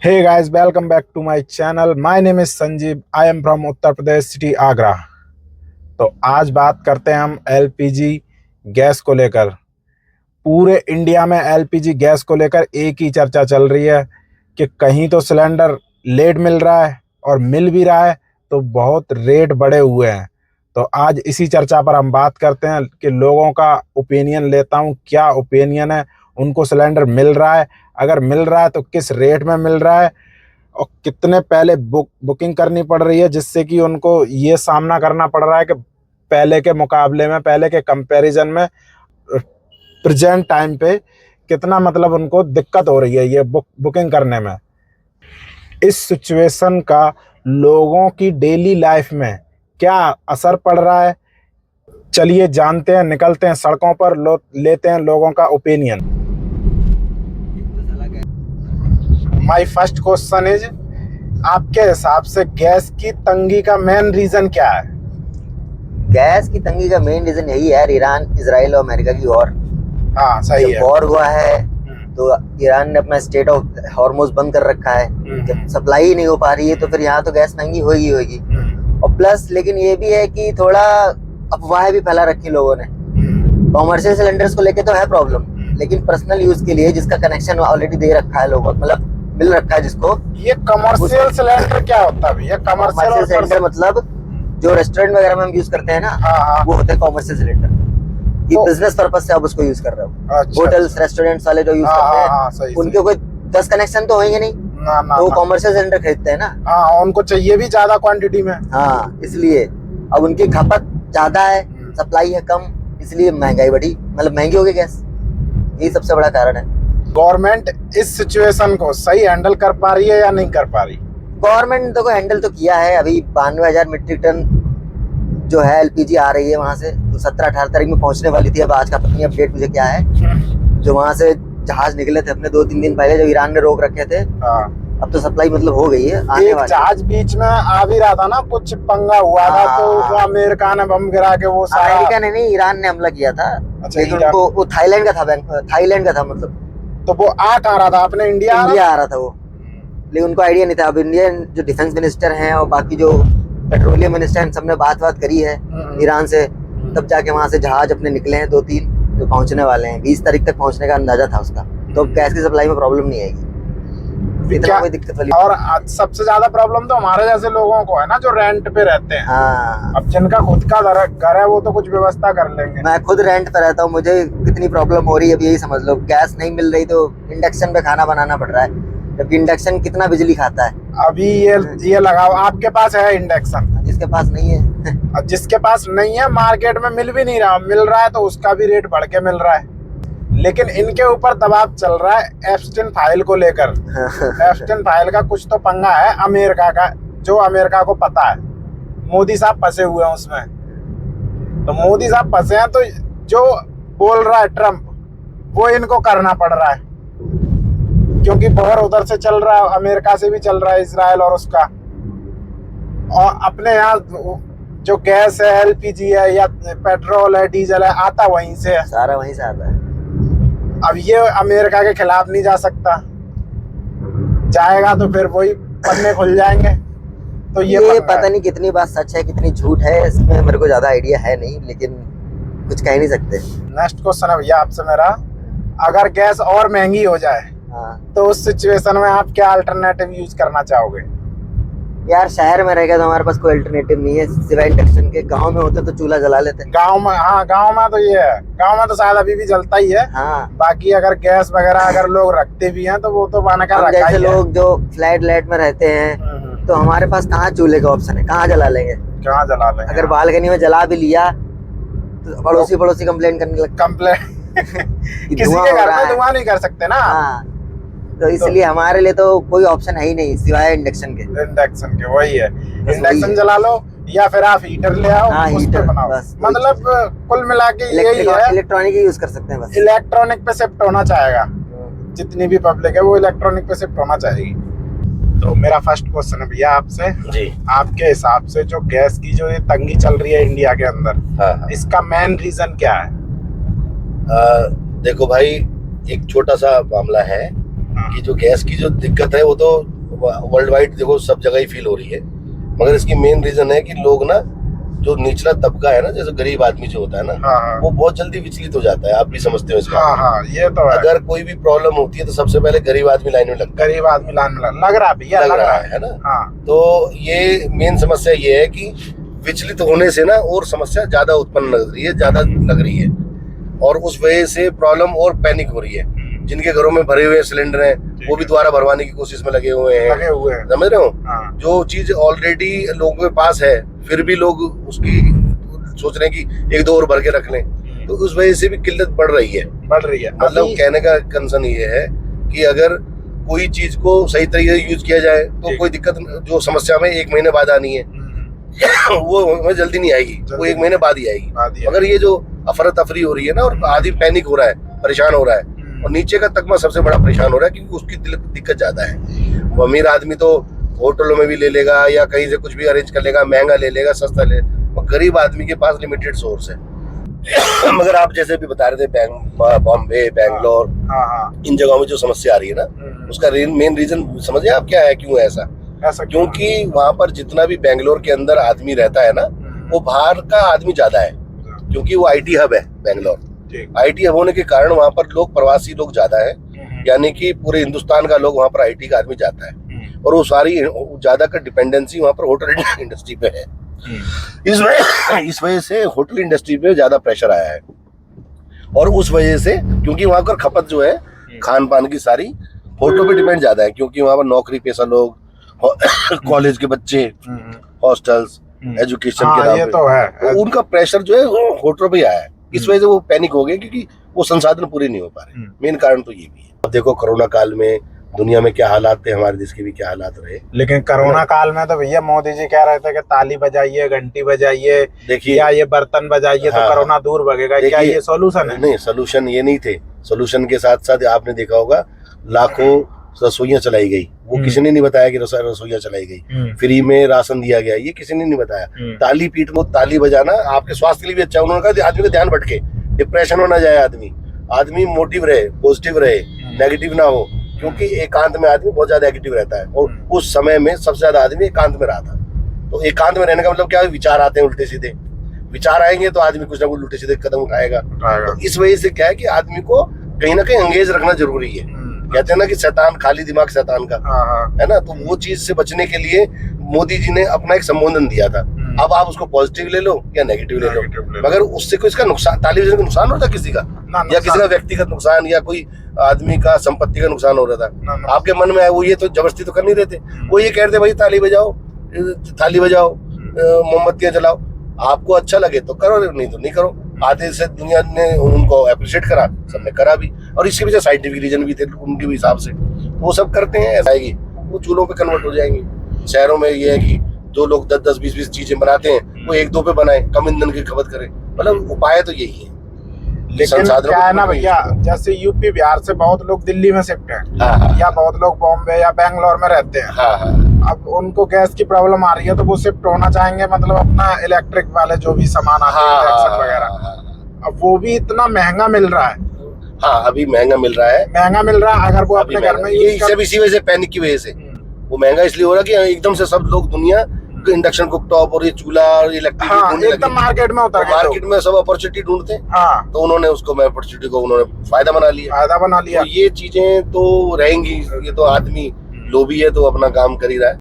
Hey guys, welcome back to my channel. My name is Sanjeev. I am from Uttar Pradesh city Agra. तो आज बात करते हैं हम एलपीजी गैस को लेकर। पूरे इंडिया में एलपीजी गैस को लेकर एक ही चर्चा चल रही है कि कहीं तो सिलेंडर लेट मिल रहा है और मिल भी रहा है तो बहुत रेट बढ़े हुए हैं। तो आज इसी चर्चा पर हम बात करते हैं कि लोगों का ओपिनियन लेता हूँ, क्या ओपिनियन है, उनको सिलेंडर मिल रहा है, अगर मिल रहा है तो किस रेट में मिल रहा है और कितने पहले बुकिंग करनी पड़ रही है, जिससे कि उनको ये सामना करना पड़ रहा है कि पहले के मुकाबले में, पहले के कंपैरिजन में प्रेजेंट टाइम पे कितना मतलब उनको दिक्कत हो रही है ये बुकिंग करने में। इस सिचुएशन का लोगों की डेली लाइफ में क्या असर पड़ रहा है, चलिए जानते हैं, निकलते हैं सड़कों पर, लेते हैं लोगों का opinion. My first question is, आपके हिसाब से गैस की तंगी का मेन रीजन क्या है? गैस की तंगी का मेन रीजन यही है, ईरान, इजराइल और अमेरिका की वॉर। हाँ सही है। वॉर हुआ है तो ईरान ने अपना स्टेट ऑफ हॉर्मुज बंद कर रखा है। जब सप्लाई ही नहीं हो पा रही है तो फिर यहाँ तो गैस महंगी होगी। और प्लस लेकिन ये भी है कि थोड़ा अफवाह भी फैला रखी लोगों ने। कॉमर्शियल सिलेंडर्स को लेके तो है प्रॉब्लम, लेकिन पर्सनल यूज के लिए जिसका कनेक्शन ऑलरेडी दे रखा है लोगों, मतलब मिल रखा है जिसको। ये कमर्शियल सिलेंडर क्या होता है भैया? कमर्शियल सिलेंडर मतलब जो रेस्टोरेंट वगैरह में हम यूज करते हैं ना, वो होते हैं कॉमर्शियल सिलेंडर। ये बिजनेस पर्पस से आप उसको यूज कर रहे हो। होटल्स, रेस्टोरेंट्स वाले जो यूज करते हैं उनके कोई 10 कनेक्शन तो होंगे नहीं, तो कॉमर्शियल सिलेंडर खरीदते हैं ना। उनको चाहिए भी ज्यादा क्वांटिटी में। इसलिए अब उनकी खपत ज्यादा है, सप्लाई है कम, इसलिए महंगाई बढ़ी, मतलब महंगी हो गई गैस। यही सबसे बड़ा कारण है। गवर्नमेंट इस सिचुएशन को सही हैंडल कर पा रही है या नहीं कर पा रही? गवर्नमेंट तो हैंडल तो किया है। अभी 92,000 मीट्रिक टन जो है एलपीजी आ रही है वहां से, तो 17-18 तारीख में पहुंचने वाली थी। अब आज का पता नहीं अपडेट मुझे क्या है। जो वहां से जहाज निकले थे अपने 2-3 दिन पहले, जो ईरान ने रोक रखे थे, अब तो सप्लाई मतलब हो गई है, आने वाली। जहाज बीच में आ भी रहा था ना, कुछ पंगा हुआ था तो अमेरिका ने बम गिरा के वो सारा। अमेरिका ने नहीं, ईरान ने हमला किया था। लेकिन वो थाईलैंड का था मतलब। तो वो आ कहाँ रहा था? अपने इंडिया आ रहा था वो, लेकिन उनको आइडिया नहीं था। अब इंडियन जो डिफेंस मिनिस्टर हैं और बाकी जो पेट्रोलियम मिनिस्टर हैं, सबने बात करी है ईरान से, तब जाके वहां से जहाज अपने निकले हैं 2-3 जो पहुंचने वाले हैं। 20 तारीख तक पहुंचने का अंदाजा था उसका। तो गैस की सप्लाई में प्रॉब्लम नहीं आएगी, इतना कोई दिक्कत वाली। और सबसे ज्यादा प्रॉब्लम तो हमारे जैसे लोगों को है ना, जो रेंट पे रहते हैं। अब जिनका खुद का घर है वो तो कुछ व्यवस्था कर लेंगे। मैं खुद रेंट पे रहता हूँ, मुझे कितनी प्रॉब्लम हो रही है अब यही समझ लो। गैस नहीं मिल रही तो इंडक्शन पे खाना बनाना पड़ रहा है, जबकि इंडक्शन कितना बिजली खाता है। अभी ये लगाओ, आपके पास है इंडक्शन? जिसके पास नहीं है जिसके पास नहीं है, मार्केट में मिल भी नहीं रहा, मिल रहा है तो उसका भी रेट बढ़ के मिल रहा है। लेकिन इनके ऊपर दबाव चल रहा है एप्स्टीन फाइल को लेकर। एप्स्टीन फाइल का कुछ तो पंगा है अमेरिका का, जो अमेरिका को पता है। मोदी साहब फंसे हुए हैं उसमें। तो मोदी साहब फंसे हैं तो जो बोल रहा है ट्रम्प, वो इनको करना पड़ रहा है, क्योंकि बहर उधर से चल रहा है, अमेरिका से भी चल रहा है, इजराइल और उसका। और अपने यहाँ जो गैस है, एलपीजी है या पेट्रोल है, डीजल है, आता वहीं से है, सारा वहीं से आता है। अब ये अमेरिका के खिलाफ नहीं जा सकता, जाएगा तो फिर वही पन्ने खुल जाएंगे। तो ये पता नहीं कितनी बात सच है कितनी झूठ है, इसमें मेरे को ज्यादा आइडिया है नहीं, लेकिन कुछ कह नहीं सकते। नेक्स्ट क्वेश्चन है भैया आपसे मेरा, अगर गैस और महंगी हो जाए तो उस सिचुएशन में आप क्या अल्टरनेटिव यूज करना चाहोगे? यार शहर में रहेगा तो हमारे पास कोई अल्टरनेटिव नहीं है सिवाय इंडक्शन के। गांव में होते तो चूल्हा जला लेते। गांव में, हाँ गांव में तो ये है, गांव में तो शायद अभी भी जलता ही है। बाकी अगर गैस वगैरह अगर लोग रखते भी हैं तो वो तो बना कर रखा ही है। लोग जो फ्लैट में रहते हैं तो हमारे पास कहाँ चूल्हे का ऑप्शन है, कहाँ जला लेंगे? अगर बालकनी में जला भी लिया तो पड़ोसी कंप्लेन करने लगे। किसी के घर में धुआं नहीं कर सकते ना। तो इसलिए हमारे लिए तो कोई ऑप्शन है ही नहीं सिवाय इंडक्शन के। वही है, इंडक्शन जला लो या फिर आप हीटर ले आओ, उस पे बनाओ। मतलब कुल मिला के यही है, इलेक्ट्रॉनिक यूज कर सकते हैं बस। इलेक्ट्रॉनिक पे शिफ्ट होना चाहेगा, जितनी भी पब्लिक है वो इलेक्ट्रॉनिक पे शिफ्ट होना चाहेगी। तो मेरा फर्स्ट क्वेश्चन है भैया आपसे जी, आपके हिसाब से जो गैस की जो ये तंगी चल रही है इंडिया के अंदर, इसका मेन रीजन क्या है? देखो भाई, एक छोटा सा मामला है हाँ। कि जो गैस की जो दिक्कत है वो तो वर्ल्ड वाइड देखो सब जगह ही फील हो रही है, मगर इसकी मेन रीजन है कि लोग ना जो निचला तबका है ना, जैसे गरीब आदमी जो होता है ना, हाँ वो बहुत जल्दी विचलित हो जाता है। आप भी समझते हो इस हाँ बात को। हाँ, ये तो है। अगर कोई भी प्रॉब्लम होती है तो सबसे पहले गरीब आदमी लाइन में लगता गरीब आदमी लाइन में लग रहा भैया, लग रहा है। है ना। हाँ तो ये मेन समस्या ये है कि विचलित होने से ना और समस्या ज्यादा उत्पन्न लग रही है, ज्यादा लग रही है, और उस वजह से प्रॉब्लम और पैनिक हो रही है। जिनके घरों में भरे हुए सिलेंडर हैं वो भी दोबारा भरवाने की कोशिश में लगे हुए हैं, समझ रहे हो। हाँ। जो चीज ऑलरेडी लोगों के पास है फिर भी लोग उसकी सोच रहे हैं कि एक दो और भर के रख लें, तो उस वजह से भी किल्लत बढ़ रही है। मतलब कहने का कंसर्न ये है कि अगर कोई चीज को सही तरीके से यूज किया जाए तो कोई दिक्कत, जो समस्या में 1 महीने बाद आनी है वो हमें जल्दी नहीं आएगी, वो 1 महीने बाद ही आएगी। अगर ये जो अफरा तफरी हो रही है ना, और आदमी पैनिक हो रहा है, परेशान हो रहा है, और नीचे का तबका सबसे बड़ा परेशान हो रहा है क्योंकि उसकी दिक्कत ज्यादा है। वो अमीर आदमी तो होटलों में भी ले लेगा या कहीं से कुछ भी अरेंज कर लेगा, महंगा ले लेगा, सस्ता ले, और गरीब आदमी के पास लिमिटेड सोर्स है। मगर आप जैसे भी बता रहे थे बॉम्बे, बैंगलोर, इन जगहों में जो समस्या आ रही है ना, उसका मेन रीजन समझिए आप क्या है, क्यों है ऐसा? क्योंकि वहां पर जितना भी बैंगलोर के अंदर आदमी रहता है ना, वो बाहर का आदमी ज्यादा है, क्योंकि वो आईटी हब है बैंगलोर। आईटी हब होने के कारण वहां पर लोग, प्रवासी लोग ज्यादा है, यानी कि पूरे हिंदुस्तान का लोग वहां पर आईटी का आदमी जाता है, और वो सारी ज्यादा का डिपेंडेंसी वहां पर होटल इंडस्ट्री पे है। इस वजह से होटल इंडस्ट्री पे ज्यादा प्रेशर आया है, और उस वजह से क्योंकि वहां पर खपत जो है खान पान की सारी होटलों पे डिपेंड ज्यादा है, क्योंकि वहां पर नौकरी पेशा लोग, कॉलेज के बच्चे, हॉस्टल्स, एजुकेशन के नाम पे, तो उनका प्रेशर जो है वो होटलों पे आया है। इस वजह से वो पैनिक हो गए क्योंकि वो संसाधन पूरे नहीं हो पा रहे। मेन कारण तो ये भी है। अब देखो कोरोना काल में दुनिया में क्या हालात थे, हमारे देश के भी क्या हालात रहे। लेकिन कोरोना काल में तो भैया मोदी जी कह रहे थे कि ताली बजाइए, घंटी बजाइए, देखिए, या ये बर्तन बजाइए तो कोरोना दूर भगेगा। क्या ये सोल्यूशन है? नहीं, सोल्यूशन ये नहीं थे। सोल्यूशन के साथ साथ आपने देखा होगा लाखों रसोइयां चलाई गई, वो किसी ने नहीं बताया कि रसोइयां चलाई गई। फ्री में राशन दिया गया, ये किसी ने नहीं बताया। ताली पीट में ताली बजाना आपके स्वास्थ्य के लिए भी अच्छा है। उन्होंने कहा आदमी का ध्यान भटके, डिप्रेशन में ना जाए, आदमी मोटिव रहे, पॉजिटिव रहे, नेगेटिव ना हो, क्योंकि एकांत में आदमी बहुत ज्यादा एक्टिव रहता है, और उस समय में सबसे ज्यादा आदमी एकांत में रहा था। तो एकांत में रहने का मतलब क्या है? विचार आते हैं उल्टे सीधे, विचार आएंगे तो आदमी कुछ ना कुछ उल्टे सीधे कदम उठाएगा। तो इस वजह से क्या है कि आदमी को कहीं ना कहीं एंगेज रखना जरूरी है। कहते हैं ना कि शैतान, खाली दिमाग शैतान का, है ना। तो वो चीज से बचने के लिए मोदी जी ने अपना एक संबोधन दिया था। अब आप उसको पॉजिटिव ले लो या नेगेटिव ले लो, मगर उससे कोई इसका नुकसान, ताली बजाने का नुकसान हो रहा था किसी का, या किसी का व्यक्तिगत नुकसान, या कोई आदमी का संपत्ति का नुकसान हो रहा था। आपके मन में आए, वो ये तो जबरदस्ती तो कर नहीं रहे थे। वो ये कह रहे थे भाई ताली बजाओ, मोमबत्तियां जलाओ, आपको अच्छा लगे तो करो, नहीं तो नहीं करो। आधे से दुनिया ने उनको अप्रिशिएट करा, सबने करा भी, और इसके पीछे साइंटिफिक रीजन भी थे उनके भी हिसाब से। वो सब करते हैं, ऐसा आएगी वो चूल्हों पे कन्वर्ट हो जाएंगे। शहरों में ये है कि जो लोग 10-10, 20-20 चीजें बनाते हैं वो 1-2 पे बनाए, कम ईंधन की खपत करें। मतलब उपाय तो यही है। लेकिन क्या है ना भैया, जैसे यूपी बिहार से बहुत लोग दिल्ली में शिफ्ट हैं, या बहुत लोग बॉम्बे या बैंगलोर में रहते हैं। अब उनको गैस की प्रॉब्लम आ रही है तो वो शिफ्ट होना चाहेंगे, मतलब अपना इलेक्ट्रिक वाले जो भी सामान आते हैं, इंडक्शन वगैरह। अब वो भी इतना महंगा मिल रहा है। हाँ, अभी महंगा मिल रहा है। अगर वो अपने घर में इसी वजह से, पैनिक की वजह से वो महंगा इसलिए हो रहा है कि एकदम से सब लोग दुनिया इंडक्शन कुकटॉप और ये चूल्हा और इलेक्ट्रिक एकदम मार्केट में उतर गए। मार्केट में सब अपॉर्चुनिटी ढूंढते हैं, तो उन्होंने उसको, अपॉर्चुनिटी को उन्होंने फायदा बना लिया। तो ये चीजें तो रहेंगी, ये तो आदमी लोभी है तो अपना काम कर ही रहा है।